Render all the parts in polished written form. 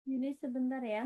Ini sebentar ya.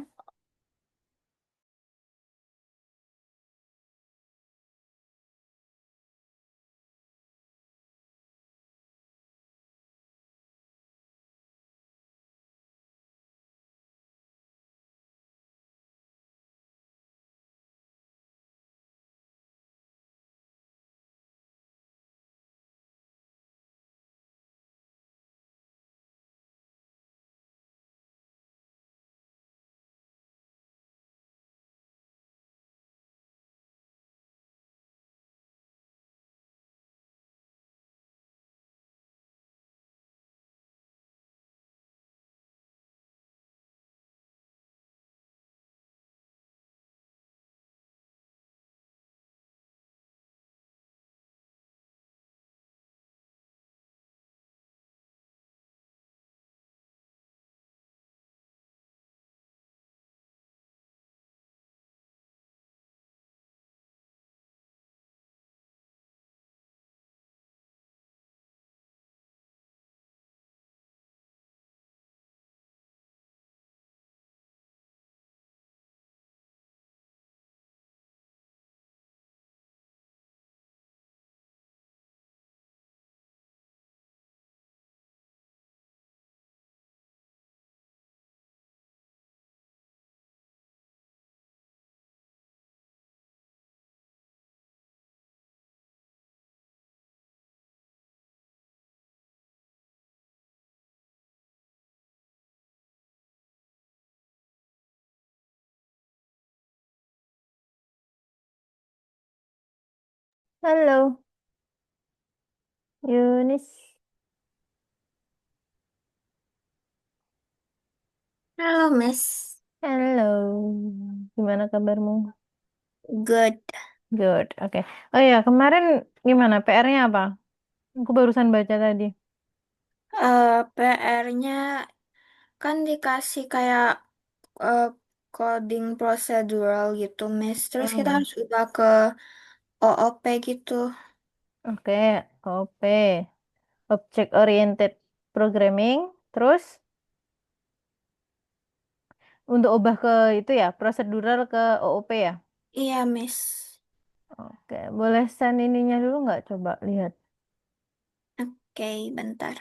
Halo, Yunis. Halo, Miss. Halo. Gimana kabarmu? Good. Good. Oke. Oh ya, kemarin gimana? PR-nya apa? Aku barusan baca tadi. PR-nya kan dikasih kayak eh, coding procedural gitu, Miss. Terus kita Hmm. harus ubah ke OOP gitu. Oke, OP, Object Oriented Programming. Terus untuk ubah ke itu ya, prosedural ke OOP ya. Iya, Miss. Oke, boleh send ininya dulu nggak? Coba lihat. Oke, bentar.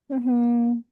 Mhm.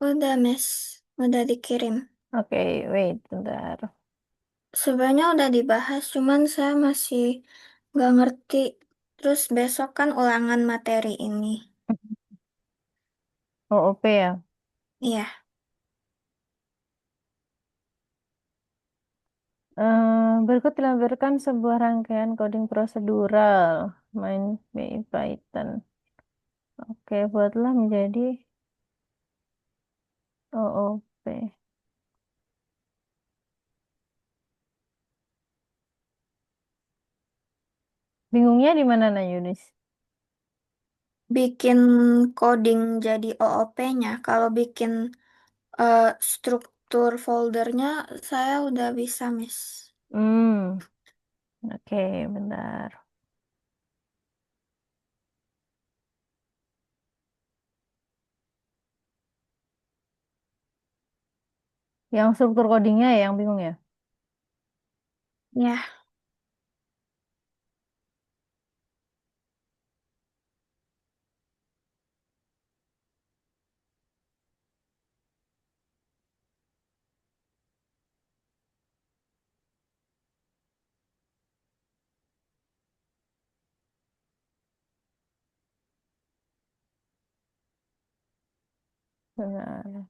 Udah, Miss. Udah dikirim. Oke, wait, bentar. Sebenarnya udah dibahas, cuman saya masih nggak ngerti. Terus besok kan ulangan materi ini. OOP ya. Iya. Berikut dilampirkan sebuah rangkaian coding prosedural main by Python. Oke, buatlah menjadi OOP. Bingungnya di mana, nah Yunis? Bikin coding jadi OOP-nya. Kalau bikin eh, struktur foldernya saya udah bisa, Miss. Hmm, oke, bentar. Yang struktur codingnya ya yang bingung ya. Ya, Benar.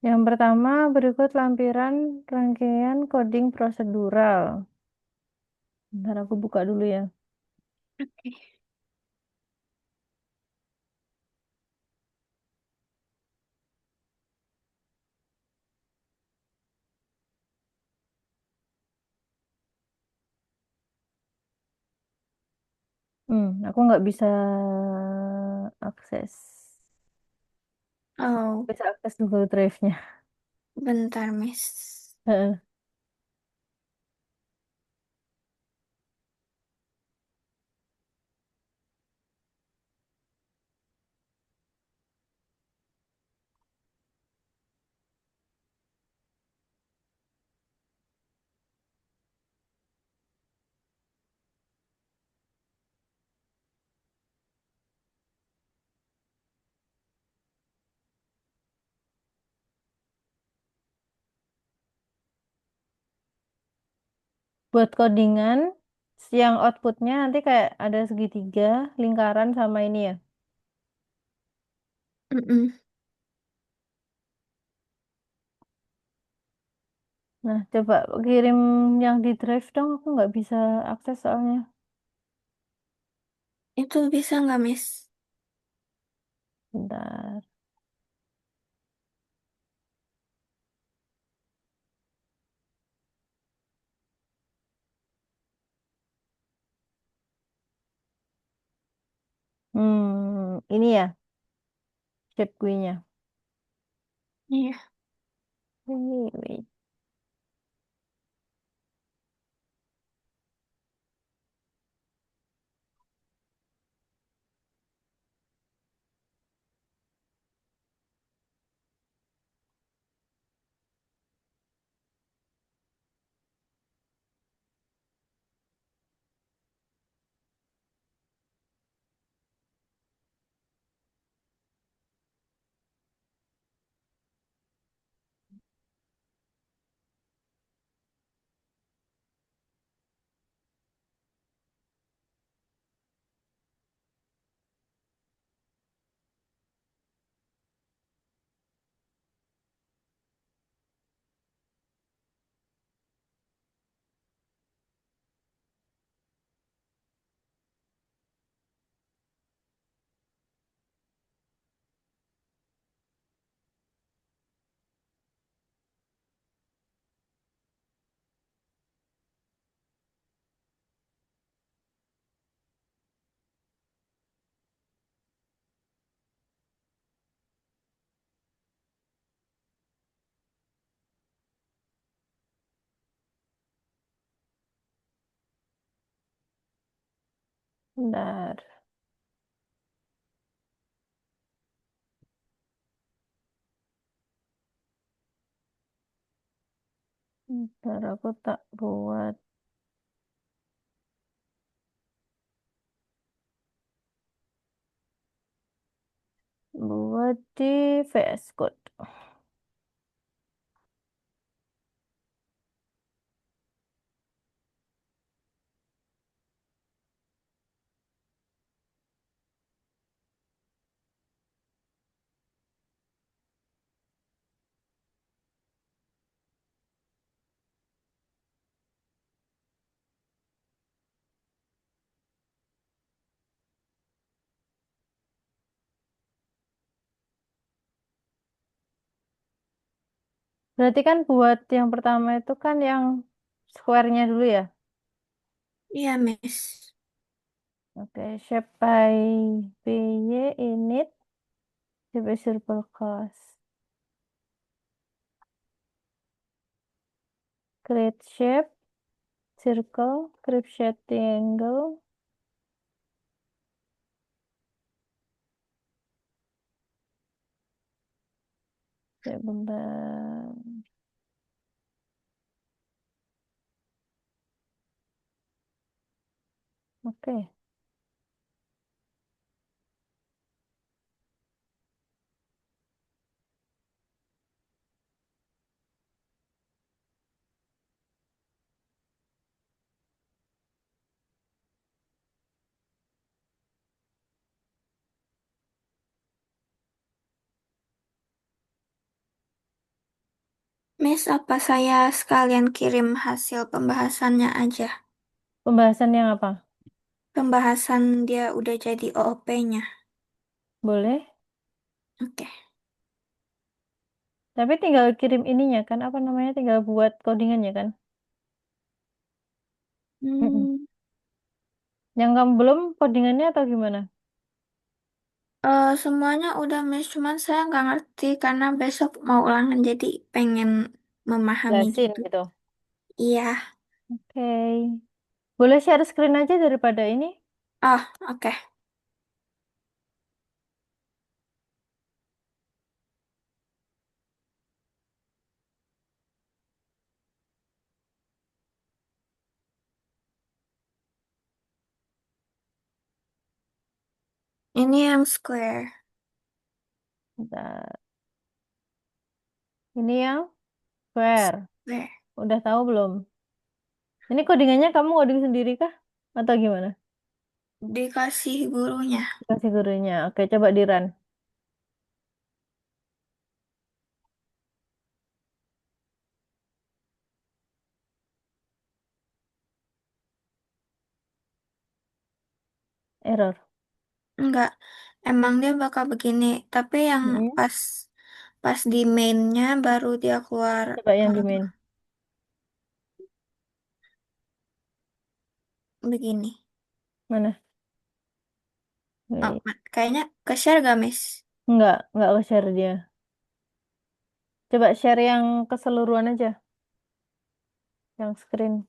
Yang pertama, berikut lampiran rangkaian coding prosedural. Bentar aku buka dulu ya. oke. Aku nggak bisa akses. Oh, Bisa akses Google Drive-nya. bentar, Miss. Heeh. Buat codingan, yang outputnya nanti kayak ada segitiga, lingkaran sama ini ya. Mm-mm. Nah, coba kirim yang di Drive dong. Aku nggak bisa akses soalnya. Itu bisa nggak, Miss? Bentar. Ini ya, shape gue-nya. Iya, Wait. Bentar. Bentar aku tak buat. Buat di VS Code. Berarti kan buat yang pertama itu kan yang square-nya dulu ya. iya, Miss. Oke, shape by PY init shape by circle class. Create shape, circle, curve shade triangle, ya beban. Oke. Miss, apa saya sekalian kirim hasil pembahasannya aja? Pembahasan yang apa? Pembahasan dia udah jadi OOP-nya. Boleh. Oke. Tapi tinggal kirim ininya kan, apa namanya? Tinggal buat codingannya kan? Mm-mm. Hmm, Yang kamu belum codingannya atau gimana? semuanya udah Miss, cuman saya nggak ngerti karena besok mau ulangan jadi pengen memahami Jelasin gitu. gitu. Iya. Oke. Boleh share screen aja daripada ini. Oh, oke. Ini yang square. Bentar. Ini yang square. Square. Udah tahu belum? Ini codingannya kamu coding sendiri kah? Atau gimana? Dikasih gurunya. Kasih gurunya. Oke, coba di run. Error. Enggak, emang dia bakal begini. Tapi yang Mm-mm. pas pas di mainnya baru dia keluar Coba yang di eh, main. begini. Mana? Oh, Wait. kayaknya ke share gak, Miss? Enggak ke-share dia. Coba share yang keseluruhan aja, yang screen.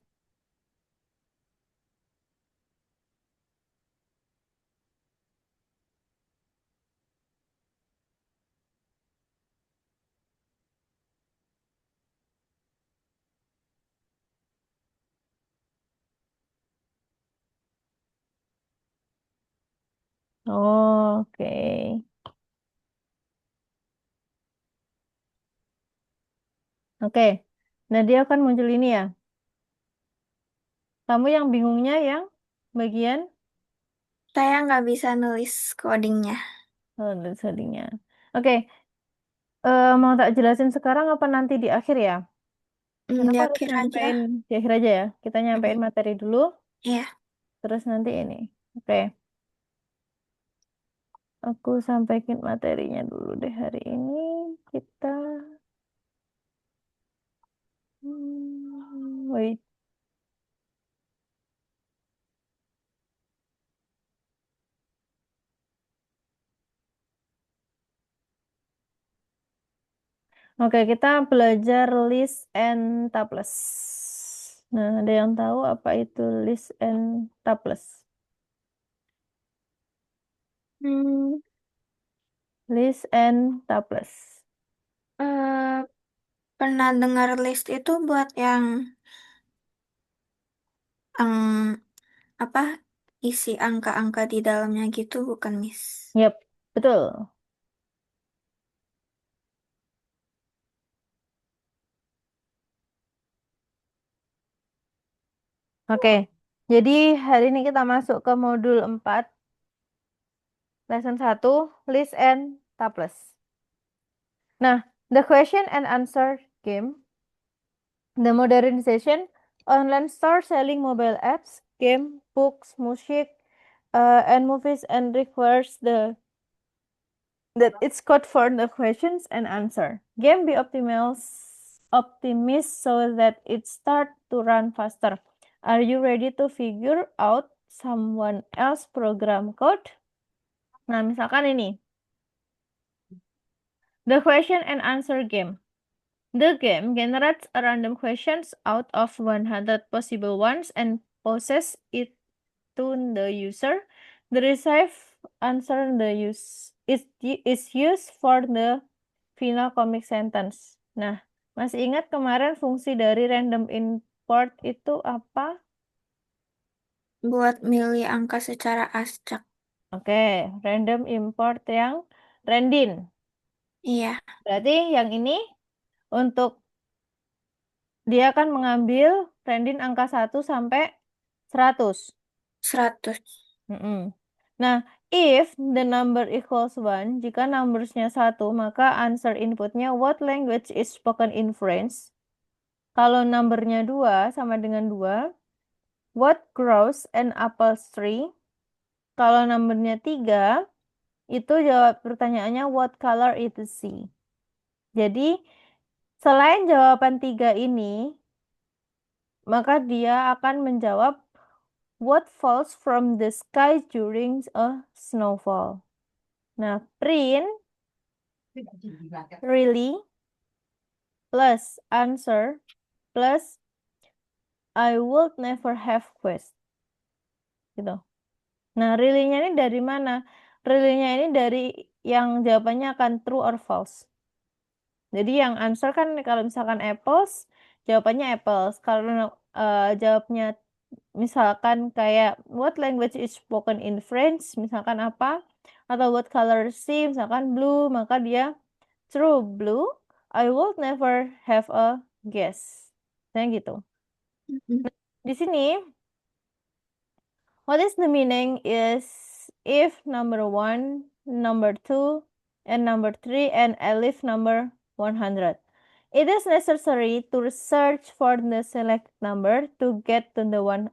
Oke. Oke. Nah, dia akan muncul ini ya. Kamu yang bingungnya yang bagian Saya nggak bisa nulis codingnya. shadingnya. Oke, mau tak jelasin sekarang apa nanti di akhir ya? Hmm, Kan di aku harus akhir aja. nyampein di akhir aja ya. Kita nyampein Mm-mm. materi dulu, Iya. terus nanti ini. Oke, aku sampaikan materinya dulu deh hari ini. Kita, wait. Oke, kita belajar list and tuples. Nah, ada yang tahu apa itu list and tuples? Hmm, List and tuples. eh, pernah dengar list itu buat yang apa isi angka-angka di dalamnya gitu, bukan, Miss? Yap, betul. Oke, jadi hari ini kita masuk ke modul 4, lesson 1, list and tuples. Nah, the question and answer game, the modernization, online store selling mobile apps, game, books, music, and movies, and requires that it's code for the questions and answer. Game be optimized so that it start to run faster. Are you ready to figure out someone else program code? Nah, misalkan ini, the question and answer game. The game generates a random questions out of 100 possible ones and poses it to the user. The received answer is used for the final comic sentence. Nah, masih ingat kemarin fungsi dari random import itu apa? Buat milih angka secara acak. Oke, random import yang randin. Iya, Berarti yang ini untuk dia akan mengambil randin angka 1 sampai 100. 100. Mm-mm. Nah, if the number equals 1, jika numbersnya 1, maka answer inputnya what language is spoken in French. Kalau numbernya 2 sama dengan 2, what grows an apple tree. Kalau numbernya 3, itu jawab pertanyaannya what color is the sea. Jadi, selain jawaban 3 ini, maka dia akan menjawab what falls from the sky during a snowfall. Nah, print really plus answer plus I would never have quest gitu. Nah, really-nya ini dari mana? Really-nya ini dari yang jawabannya akan true or false. Jadi yang answer kan kalau misalkan apples, jawabannya apples. Kalau jawabnya misalkan kayak what language is spoken in French, misalkan apa? Atau what color sea, misalkan blue, maka dia true blue. I would never have a guess. Nah gitu. Mm-mm. Di sini, what is the meaning is if number 1, number 2, and number 3, and elif number 100. It is necessary to search for the select number to get to the 100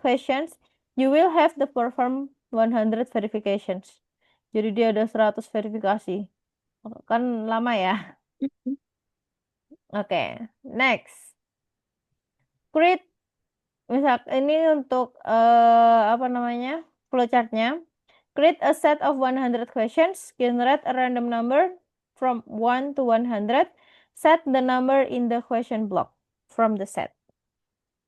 questions. You will have to perform 100 verifications. Jadi dia ada 100 verifikasi. Kan lama ya. Mm-mm. Oke, next. Create misal ini untuk apa namanya? Flowchartnya. Create a set of 100 questions. Generate a random number from 1 to 100. Set the number in the question block from the set.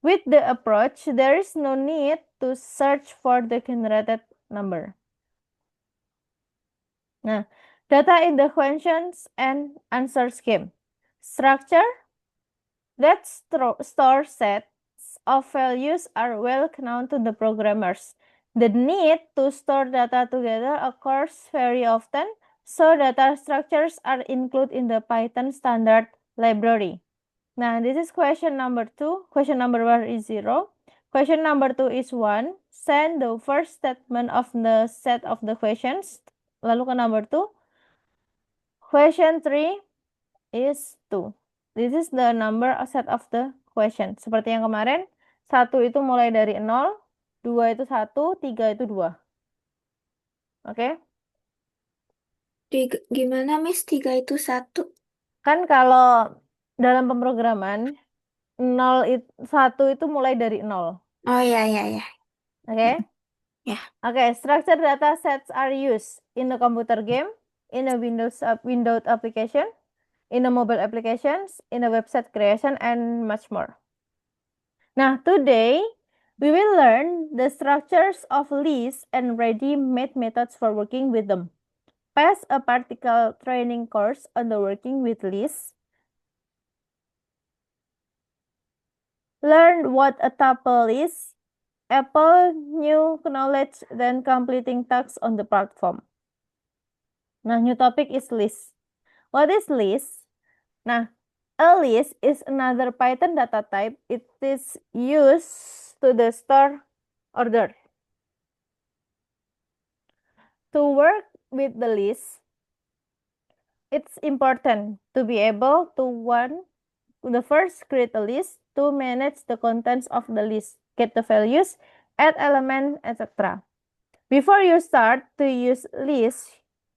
With the approach, there is no need to search for the generated number. Nah, data in the questions and answer scheme. Structure that store sets of values are well known to the programmers. The need to store data together occurs very often, so data structures are included in the Python standard library. Now, this is question number 2. Question number 1 is 0. Question number 2 is 1. Send the first statement of the set of the questions. Lalu ke number 2. Question 3 is 2. This is the number set of the question. Seperti yang kemarin, 1 itu mulai dari 0, 2 itu 1, 3 itu 2. Oke? Gimana, Miss? 3 itu 1. Kan kalau dalam pemrograman, 1 itu mulai dari 0. Oh, ya, ya, ya. Oke? Ya. Okay, structured data sets are used in a computer game, in a Windows application, in a mobile applications, in a website creation, and much more. Now, today, we will learn the structures of lists and ready-made methods for working with them. Pass a practical training course on the working with lists. Learn what a tuple is. Apple new knowledge then completing tasks on the platform. Nah, new topic is list. What is list? Nah, a list is another Python data type. It is used to the store order. To work with the list, it's important to be able to the first create a list, to manage the contents of the list, get the values, add elements, etc. Before you start to use list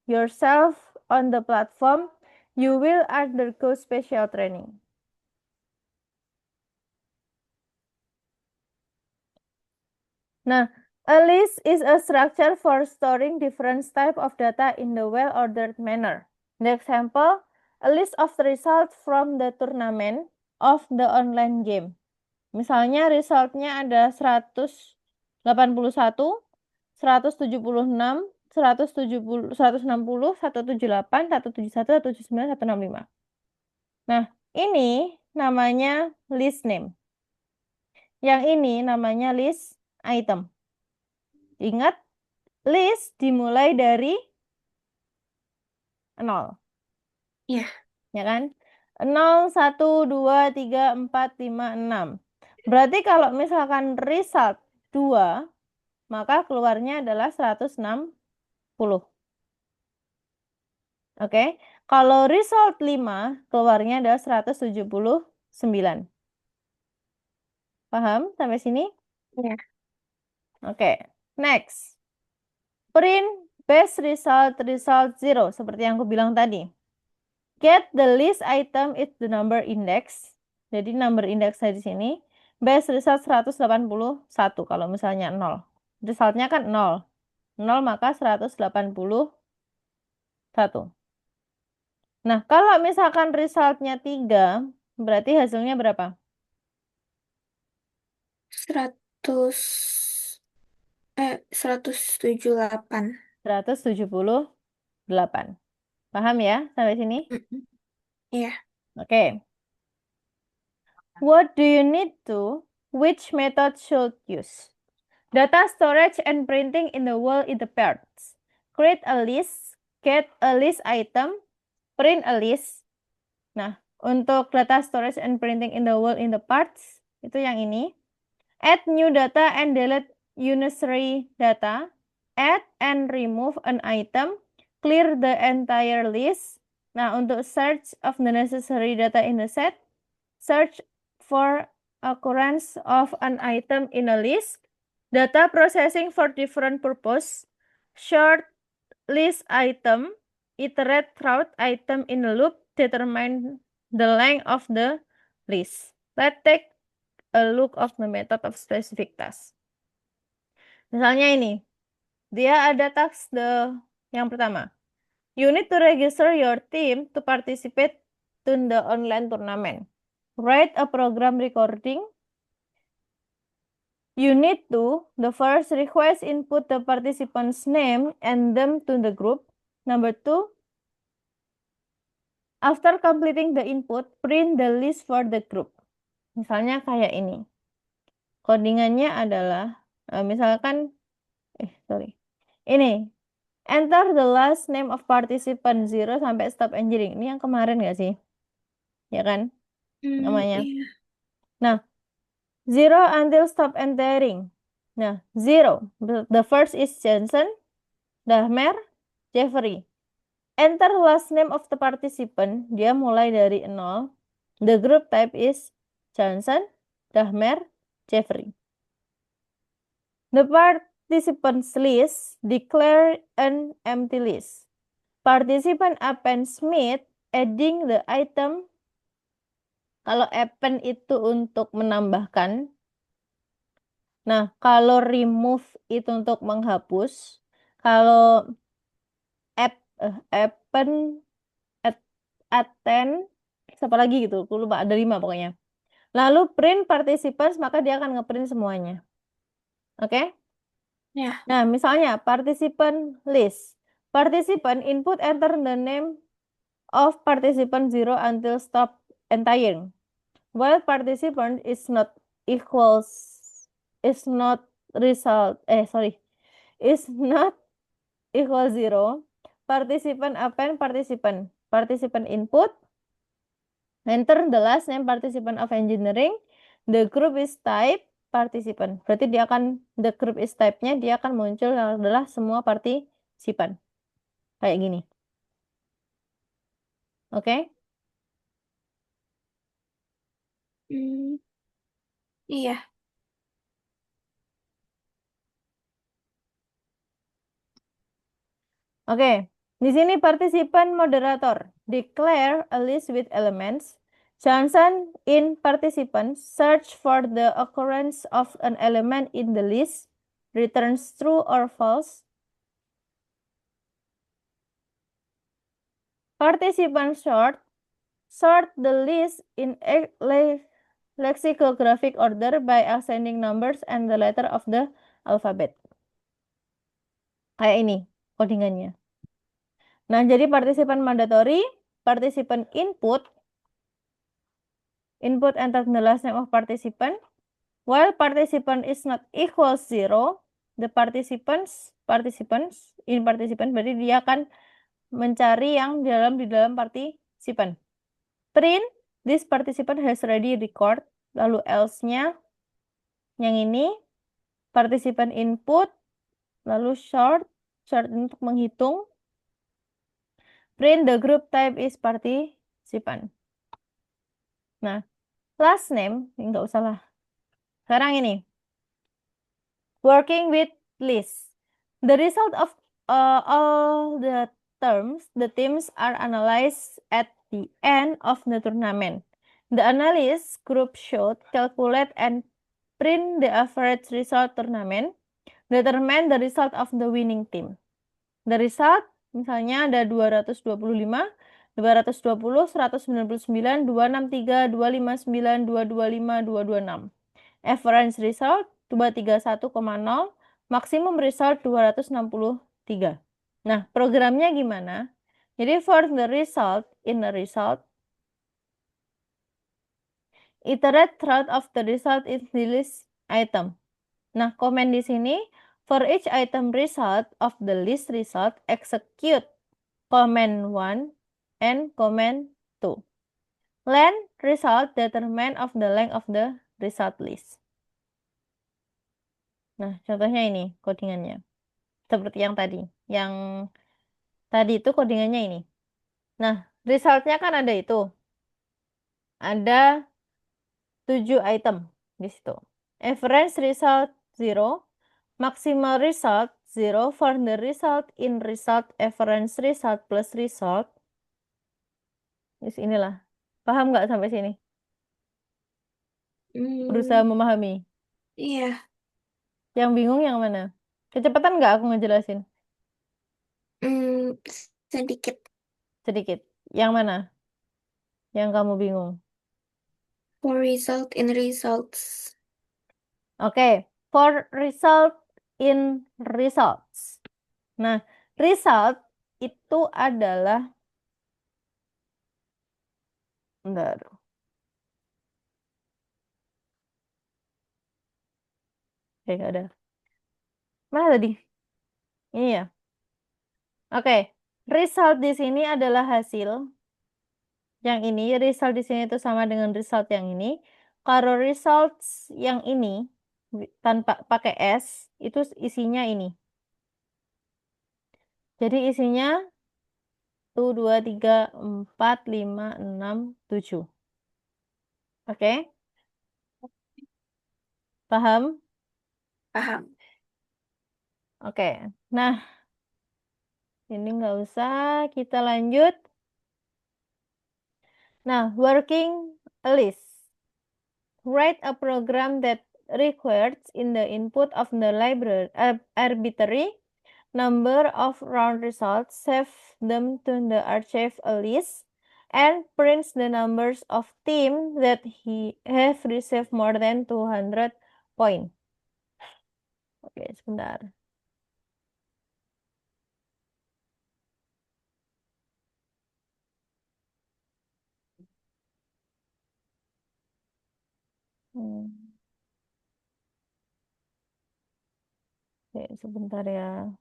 yourself on the platform, you will undergo special training. Nah, a list is a structure for storing different type of data in the well-ordered manner. The example, a list of the result from the tournament of the online game. Misalnya resultnya ada 181, 176, 170, 160, 178, 171, 179, 165. Nah, ini namanya list name. Yang ini namanya list item. Ingat, list dimulai dari 0. Iya. Ya kan? 0, 1, 2, 3, 4, 5, 6. Berarti kalau misalkan result 2, maka keluarnya adalah 160. Oke. Kalau result 5, keluarnya adalah 179. Paham sampai sini? Iya. Oke. Next. Print best result 0, seperti yang aku bilang tadi. Get the list item is the number index. Jadi number index di sini. Best result 181 kalau misalnya 0. Resultnya kan 0. 0 maka 181. Nah, kalau misalkan resultnya 3, berarti hasilnya berapa? 178. 178. Paham ya sampai sini? Mm-mm. Iya. Oke. What do you need to? Which method should use? Data storage and printing in the wall in the parts. Create a list, get a list item, print a list. Nah, untuk data storage and printing in the wall in the parts, itu yang ini. Add new data and delete unnecessary data. Add and remove an item. Clear the entire list. Nah, untuk search of the necessary data in the set. Search for occurrence of an item in a list. Data processing for different purpose. Short list item. Iterate throughout item in a loop. Determine the length of the list. Let's take a look of the method of specific task. Misalnya ini, dia ada task yang pertama. You need to register your team to participate in the online tournament. Write a program recording. You need to, the first request input the participant's name and them to the group. Number 2, after completing the input, print the list for the group. Misalnya kayak ini. Codingannya adalah, misalkan, ini, enter the last name of participant 0 sampai stop entering. Ini yang kemarin nggak sih? Ya kan? Namanya. Iya. Nah, 0 until stop entering. Nah, 0. The first is Johnson, Dahmer, Jeffrey. Enter last name of the participant. Dia mulai dari 0. The group type is Johnson, Dahmer, Jeffrey. The participants list declare an empty list. Participant append Smith adding the item. Kalau append itu untuk menambahkan. Nah, kalau remove itu untuk menghapus. Kalau append, attend, siapa lagi gitu. Aku lupa, ada 5 pokoknya. Lalu print participants, maka dia akan ngeprint semuanya. Oke? Ya. Nah, misalnya participant list. Participant input enter the name of participant 0 until stop entering. While participant is not equal 0, participant append participant. Participant input, enter the last name participant of engineering, the group is type participant. Berarti dia akan, the group is type-nya, dia akan muncul adalah semua partisipan. Kayak gini. Oke? Iya. Oke, di sini partisipan moderator. Declare a list with elements. Johnson in participant search for the occurrence of an element in the list. Returns true or false. Participant short Sort the list in lexicographic order by ascending numbers and the letter of the alphabet. Kayak ini codingannya. Nah, jadi partisipan mandatory, partisipan input enter the last name of participant. While participant is not equals 0, the participants in participant berarti dia akan mencari yang di dalam partisipan. Print this participant has already record, lalu else-nya yang ini partisipan input, lalu short untuk menghitung. Print the group type is participant. Nah, last name nggak usah lah. Sekarang ini working with list. The result of all the teams are analyzed at the end of the tournament. The analyst group should calculate and print the average result tournament, determine the result of the winning team. The result, misalnya ada 225, 220, 199, 263, 259, 225, 226. Average result 231,0, maksimum result 263. Nah, programnya gimana? Jadi for the result, in the result, iterate throughout of the result in the list item. Nah, komen di sini, for each item result of the list result, execute command 1 and command 2. Length result determine of the length of the result list. Nah, contohnya ini codingannya. Seperti yang tadi. Yang tadi itu codingannya ini. Nah, resultnya kan ada itu. Ada 7 item di situ. Average result 0. Maximal result 0 for the result in result average result plus result. Inilah. Paham nggak sampai sini? Berusaha memahami. Iya. Yang bingung yang mana? Kecepatan nggak aku ngejelasin? Sedikit. Sedikit. Yang mana? Yang kamu bingung? For result in results. Oke. For result in results. Nah, result itu adalah bentar. Nggak ada. Mana tadi? Ini ya. Oke. Result di sini adalah hasil. Yang ini, result di sini itu sama dengan result yang ini. Kalau results yang ini tanpa pakai S, itu isinya ini. Jadi isinya 1, 2, 3, 4, 5, 6, 7. Oke? Paham? Paham. Oke. Nah, ini nggak usah. Kita lanjut. Nah, working a list. Write a program that requires in the input of the library arbitrary number of round results, save them to the archive a list, and prints the numbers of team that he have received more than 200 points. Oke, sebentar. Oke, sebentar ya.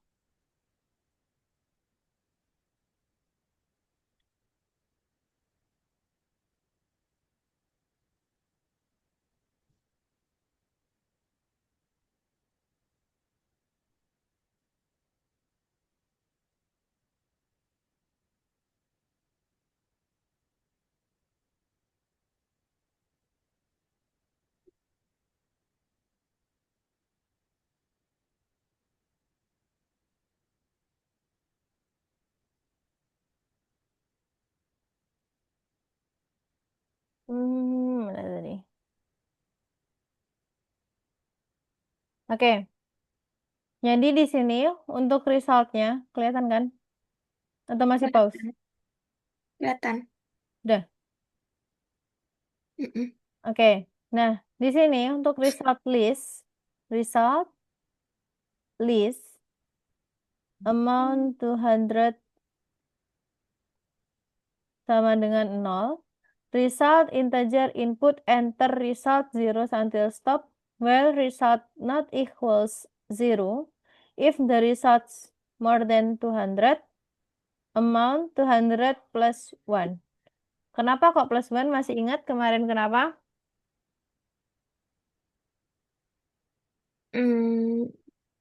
Mana tadi? Oke. Jadi di sini untuk resultnya kelihatan kan? Atau masih pause? Kelihatan. Udah. Mm-mm. Oke. Nah, di sini untuk result list amount 200 sama dengan 0. Result integer input enter result 0 until stop while result not equals 0. If the results more than 200, amount 200 plus 1. Kenapa kok plus 1? Masih ingat kemarin kenapa? Hmm,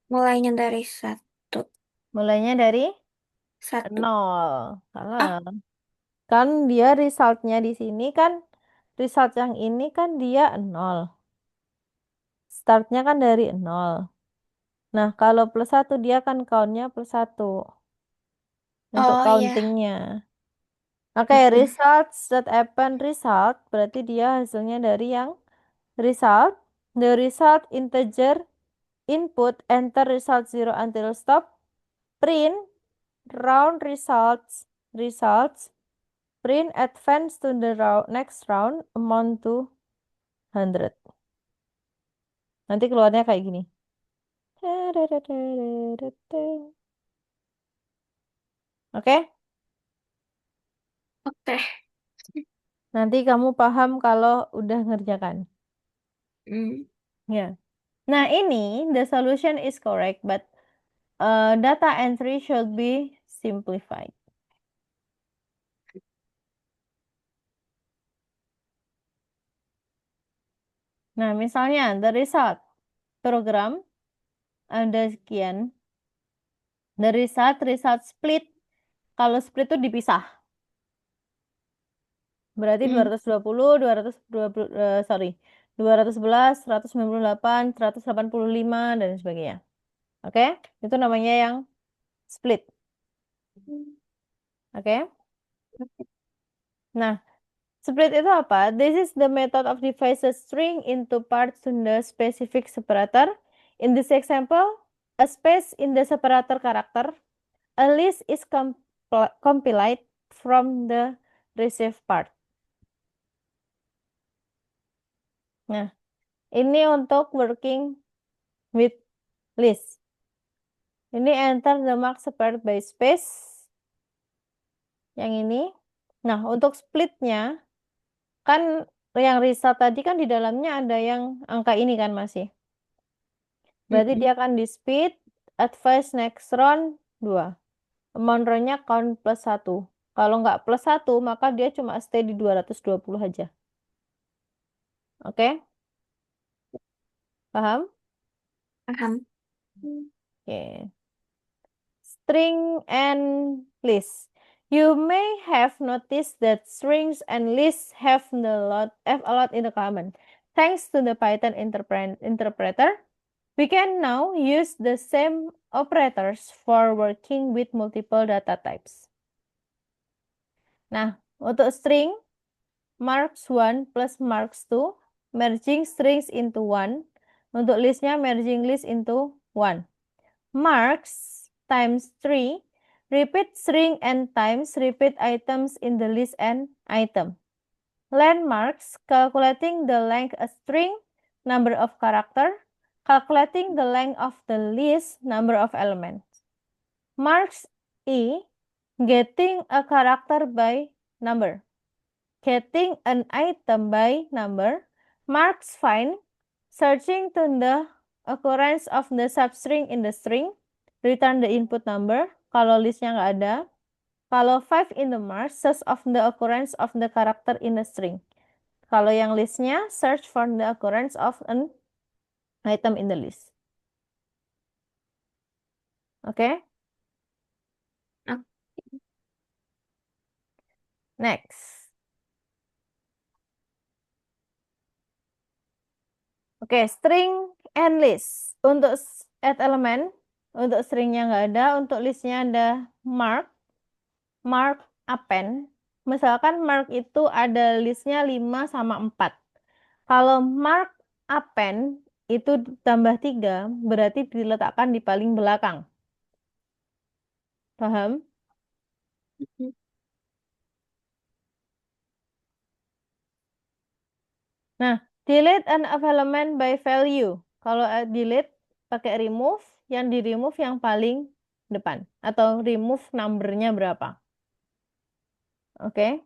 mulainya dari satu. Mulainya dari Satu. 0. Ah, Salah. Kan dia resultnya di sini kan, result yang ini kan dia 0. Startnya kan dari 0. Nah, kalau plus 1 dia kan countnya plus 1 untuk oh iya. countingnya. Oke, Mm-mm. results that happen result berarti dia hasilnya dari yang result. The result integer input enter result 0 until stop. Print round results print advance to the next round amount to 100. Nanti keluarnya kayak gini. Oke, Oke. nanti kamu paham kalau udah ngerjakan. Hmm, Ya. Nah, ini the solution is correct, but data entry should be simplified. Nah, misalnya the result program ada sekian. The result split. Kalau split itu dipisah. Berarti hmm. 220, sorry, 211, 198, 185 dan sebagainya. Oke? Itu namanya yang split. Oke? Nah, split itu apa? This is the method of dividing a string into parts in the specific separator. In this example, a space in the separator character, a list is compiled from the received part. Nah, ini untuk working with list. Ini enter the mark separate by space. Yang ini. Nah, untuk splitnya, kan yang result tadi kan di dalamnya ada yang angka ini kan masih. Berarti dia Mm-mm. akan di speed, advice next round 2. Amount roundnya count plus 1. Kalau nggak plus 1, maka dia cuma stay di 220 aja. Oke? Paham? Paham. Oke. String and list. You may have noticed that strings and lists have a lot in common. Thanks to the Python interpreter, we can now use the same operators for working with multiple data types. Nah, untuk string, marks 1 plus marks 2, merging strings into 1. Untuk listnya, merging list into 1. Marks times 3, repeat string and times repeat items in the list and item. Landmarks, calculating the length of string, number of character, calculating the length of the list, number of elements. Marks E, getting a character by number. Getting an item by number. Marks find, searching to the occurrence of the substring in the string. Return the input number. Kalau listnya nggak ada. Kalau 5 in the marks, search of the occurrence of the character in the string. Kalau yang listnya, search for the occurrence of an item in the list. Oke, Ok. next. Oke, string and list. Untuk add element, untuk stringnya nggak ada, untuk listnya ada mark, mark append. Misalkan mark itu ada listnya 5 sama 4. Kalau mark append itu tambah 3, berarti diletakkan di paling belakang. Paham? Mm-mm. Nah, delete an element by value. Kalau delete pakai remove, yang di remove yang paling depan. Atau remove numbernya berapa. Oke.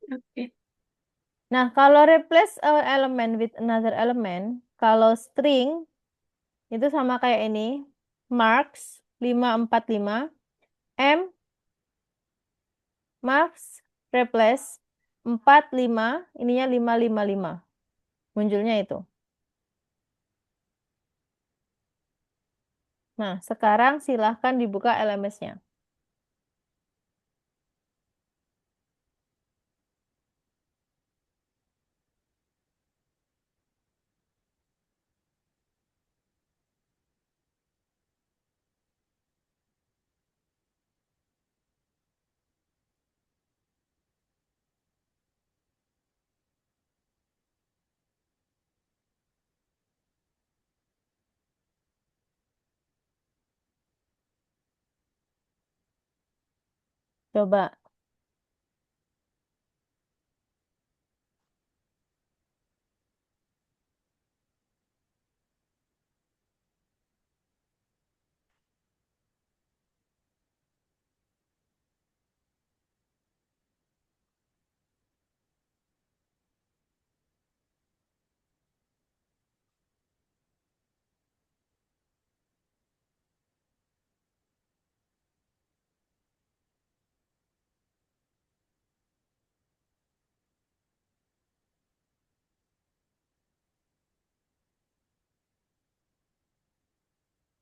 Oke. Nah, kalau replace a element with another element, kalau string itu sama kayak ini. Marks 545, M marks replace 45, ininya 555. Munculnya itu. Nah, sekarang silahkan dibuka LMS-nya. Coba.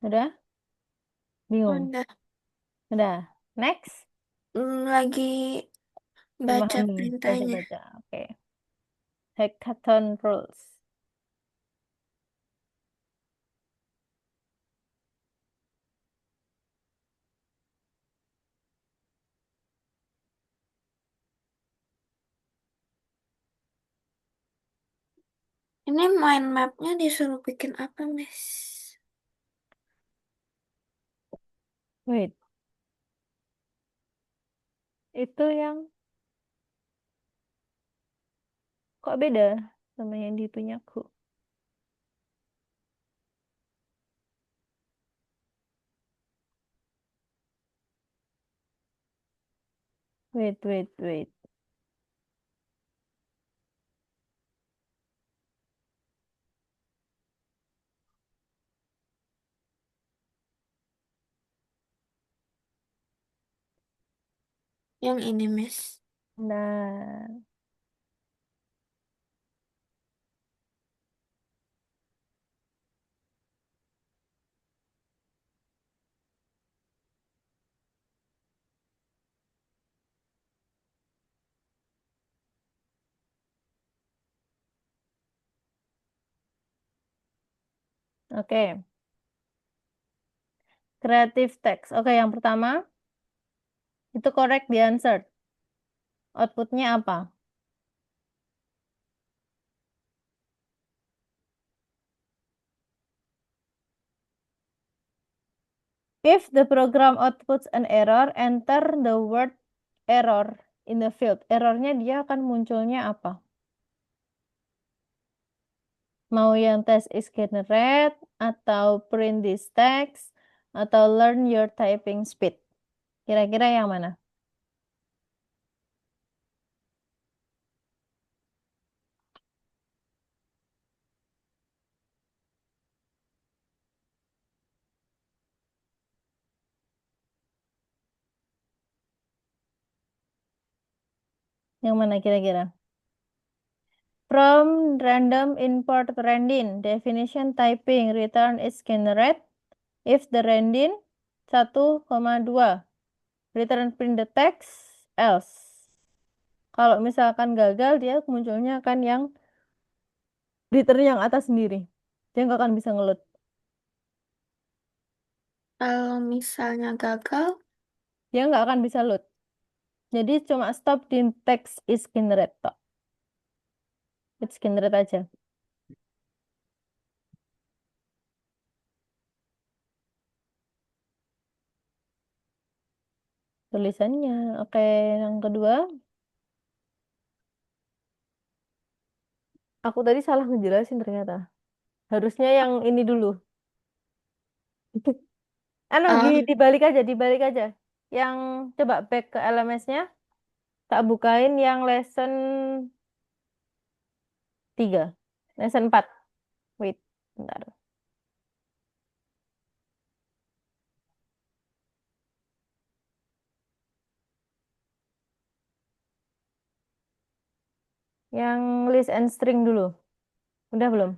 Udah? Bingung? Udah. Udah. Next. Lagi baca Memahami. perintahnya. Baca-baca. Oke. Hackathon rules. Ini mind mapnya disuruh bikin apa, Miss? Wait. Itu yang kok beda sama yang di punyaku? Wait. Yang ini, Miss. Nah, oke. Creative text. Oke, yang pertama itu correct the answer. Outputnya apa? If the program outputs an error, enter the word error in the field. Errornya dia akan munculnya apa? Mau yang test is generate, atau print this text, atau learn your typing speed. Kira-kira yang mana? Yang mana kira-kira? From random import randin. Definition typing return is generate. If the randin 1,2. Return print the text else. Kalau misalkan gagal, dia munculnya akan yang return yang atas sendiri. Dia nggak akan bisa ngeload. Kalau misalnya gagal, Dia nggak akan bisa load. Jadi cuma stop di text is generate. Tok. It's generate aja. Tulisannya. Oke, yang kedua. Aku tadi salah ngejelasin ternyata. Harusnya yang ini dulu. Gini, Oh, dibalik aja. Yang coba back ke LMS-nya, tak bukain yang lesson 3, lesson 4. Wait, bentar. Yang list and string dulu. Udah belum?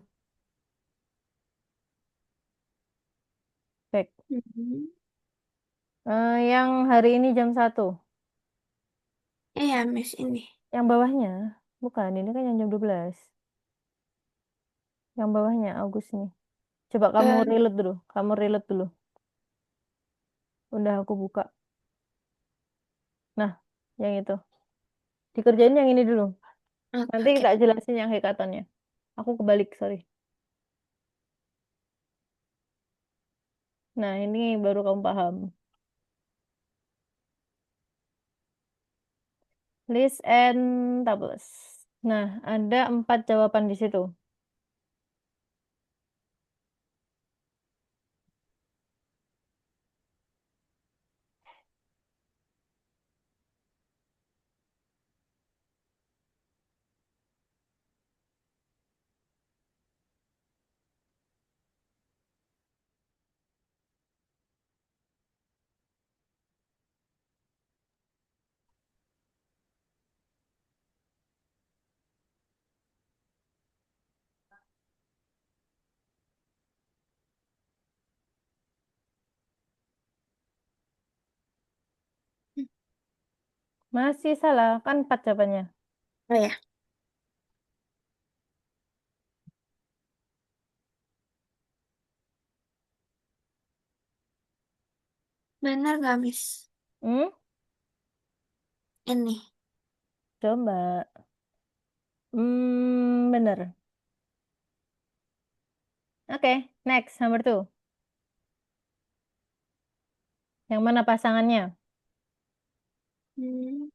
Back. mhm. Yang hari ini jam 1. Iya, Miss ini. Yang bawahnya. Bukan, ini kan yang jam 12. Yang bawahnya, Agus nih. Coba kamu Eh, relate dulu. Kamu relate dulu. Udah aku buka. Nah, yang itu. Dikerjain yang ini dulu. oke, Nanti oke. tak jelasin yang hekatonnya. Aku kebalik, sorry. Nah, ini baru kamu paham. List and tables. Nah, ada 4 jawaban di situ. Masih salah, kan 4 jawabannya. Oh ya, benar gak, Miss? Hmm? Ini. Coba. Bener. Oke, next, number 2. Yang mana pasangannya? Hmm.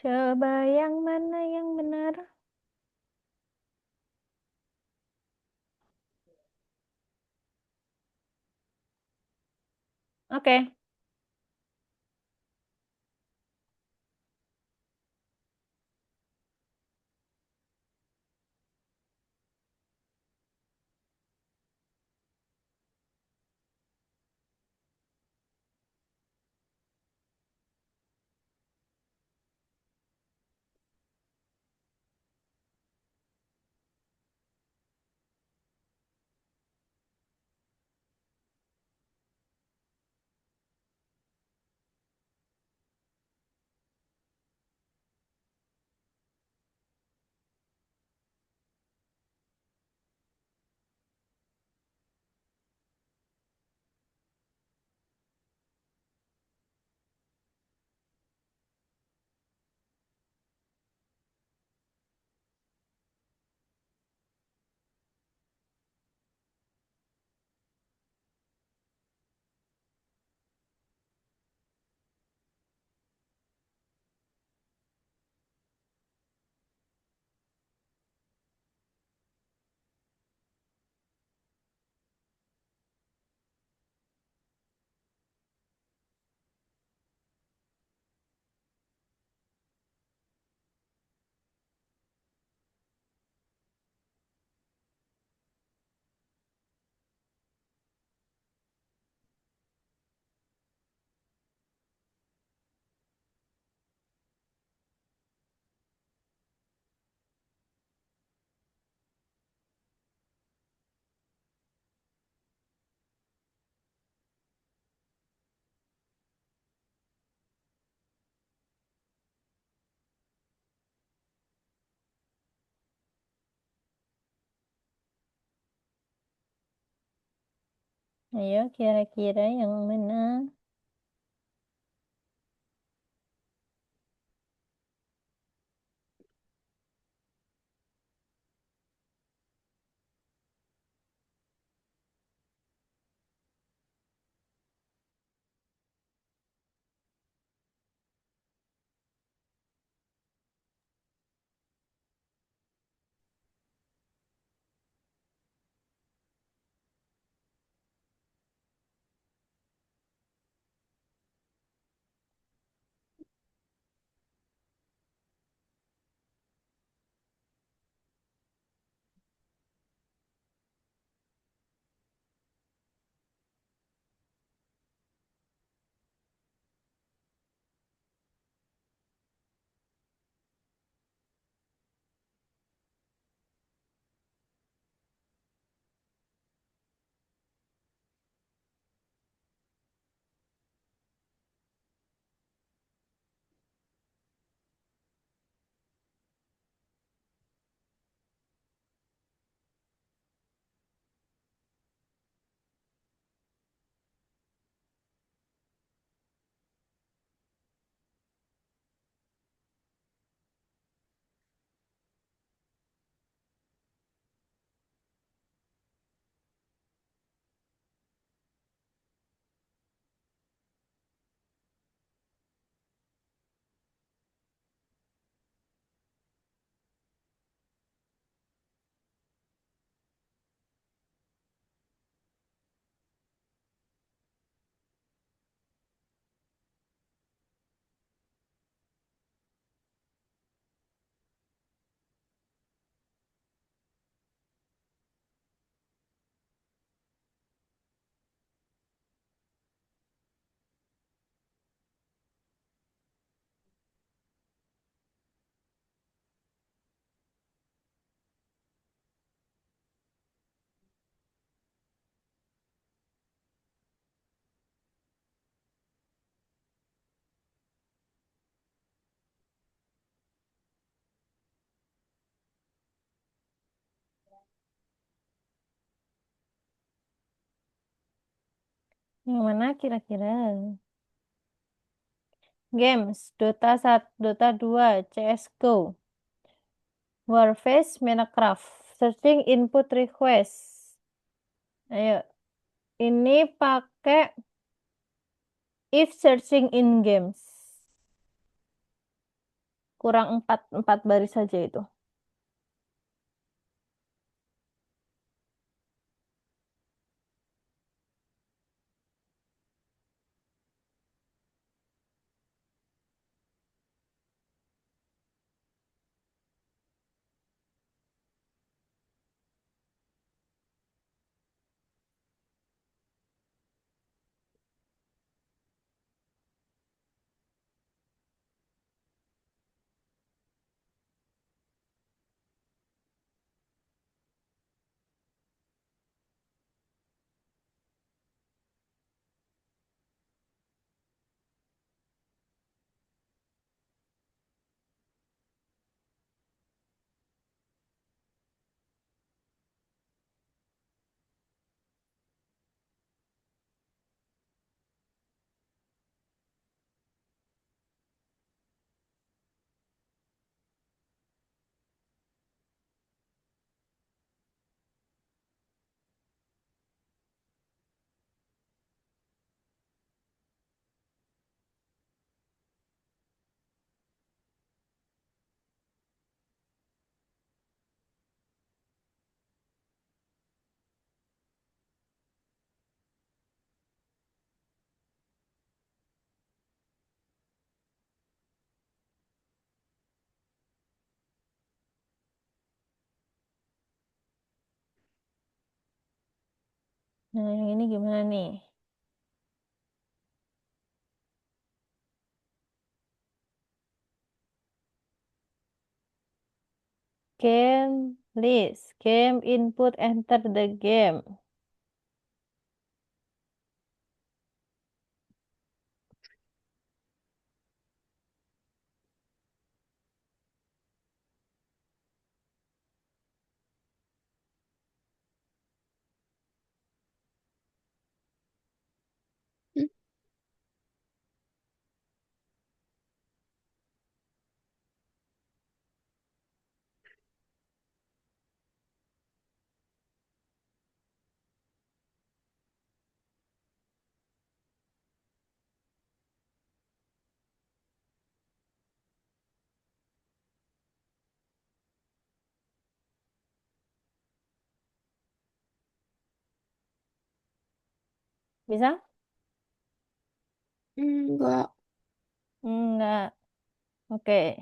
Coba yang mana yang benar? Oke, Ayo, kira-kira yang mana? Yang mana kira-kira? Games, Dota 1, Dota 2, CSGO, Warface, Minecraft. Searching input request. Ayo, ini pakai if searching in games. Kurang 4 baris saja itu. Nah, yang ini gimana nih? Game list. Game input enter the game. Bisa? Enggak. Enggak. Oke.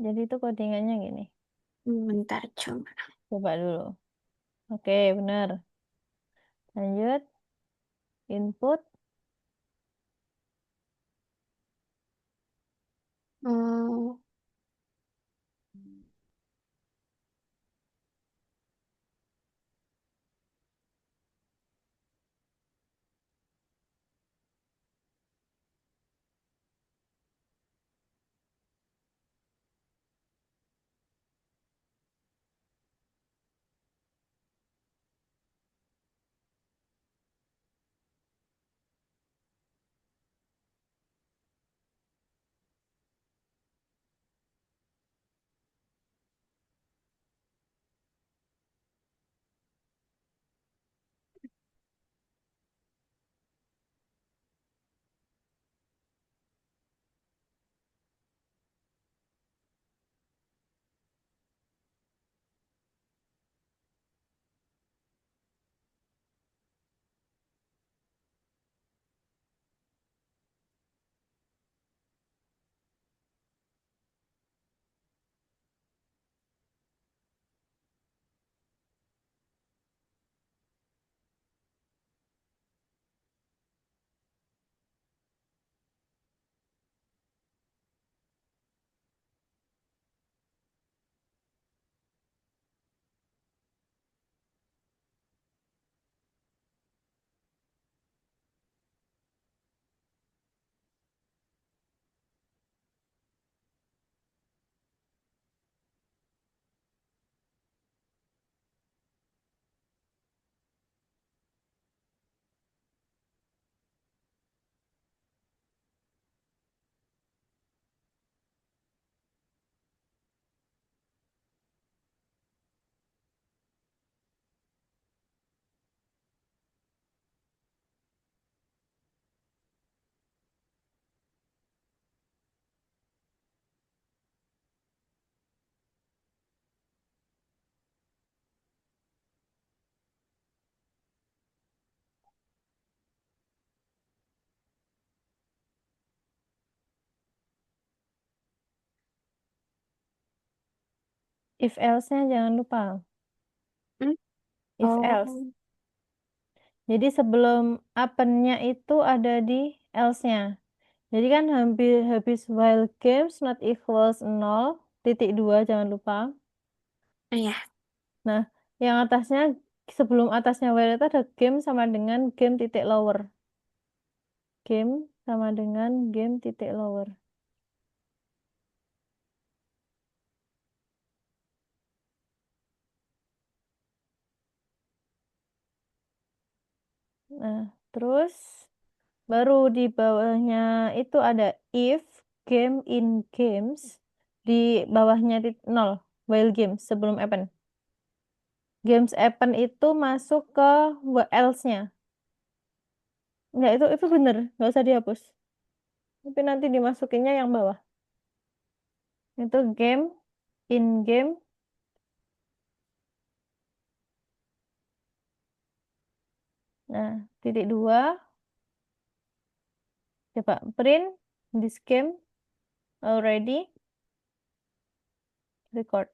Jadi itu codingannya gini. Bentar coba. Coba dulu. Oke, benar. Lanjut. Input. Oh, If else-nya jangan lupa. hmm? If else. Oh, Jadi sebelum append-nya itu ada di else-nya. Jadi kan habis while games not equals 0, titik 2 jangan lupa. iya. Nah, yang atasnya sebelum atasnya while itu ada game sama dengan game titik lower. Game sama dengan game titik lower. Nah, terus baru di bawahnya itu ada if game in games, di bawahnya 0 while games sebelum append. Games append itu masuk ke else-nya. Enggak, itu bener, nggak usah dihapus. Tapi nanti dimasukinnya yang bawah. Itu game in game. Nah, titik 2. Coba print this game already record.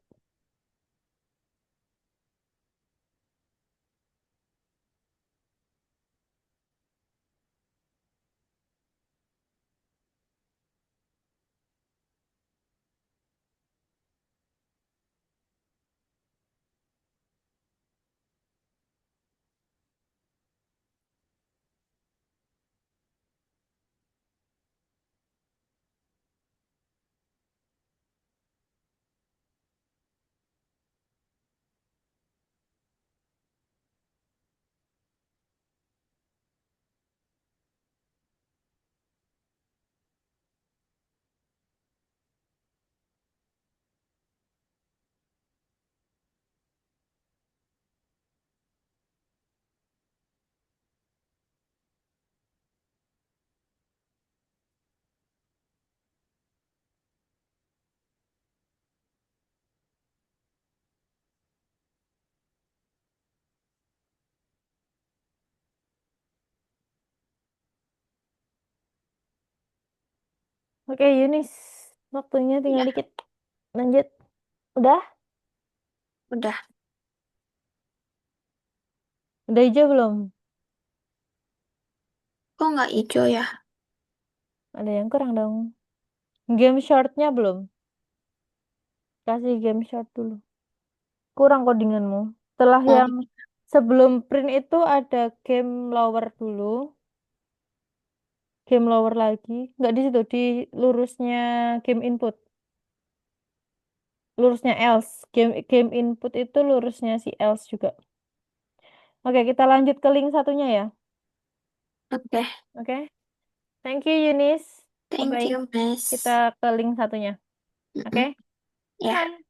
Oke, Yunis. Waktunya tinggal Ya, dikit. Lanjut. Udah? udah. Udah hijau belum? Kok nggak hijau ya? Ada yang kurang dong. Game shortnya belum? Kasih game short dulu. Kurang codinganmu. Setelah Oh, yang sebelum print itu ada game lower dulu. Game lower lagi. Nggak di situ, di lurusnya game input. Lurusnya else. Game input itu lurusnya si else juga. Oke, kita lanjut ke link satunya ya. oke. Oke. Thank you, Yunis. Thank Bye-bye. you, Kita Miss. ke link satunya. Oke. Mm-mm. Ya. Bye.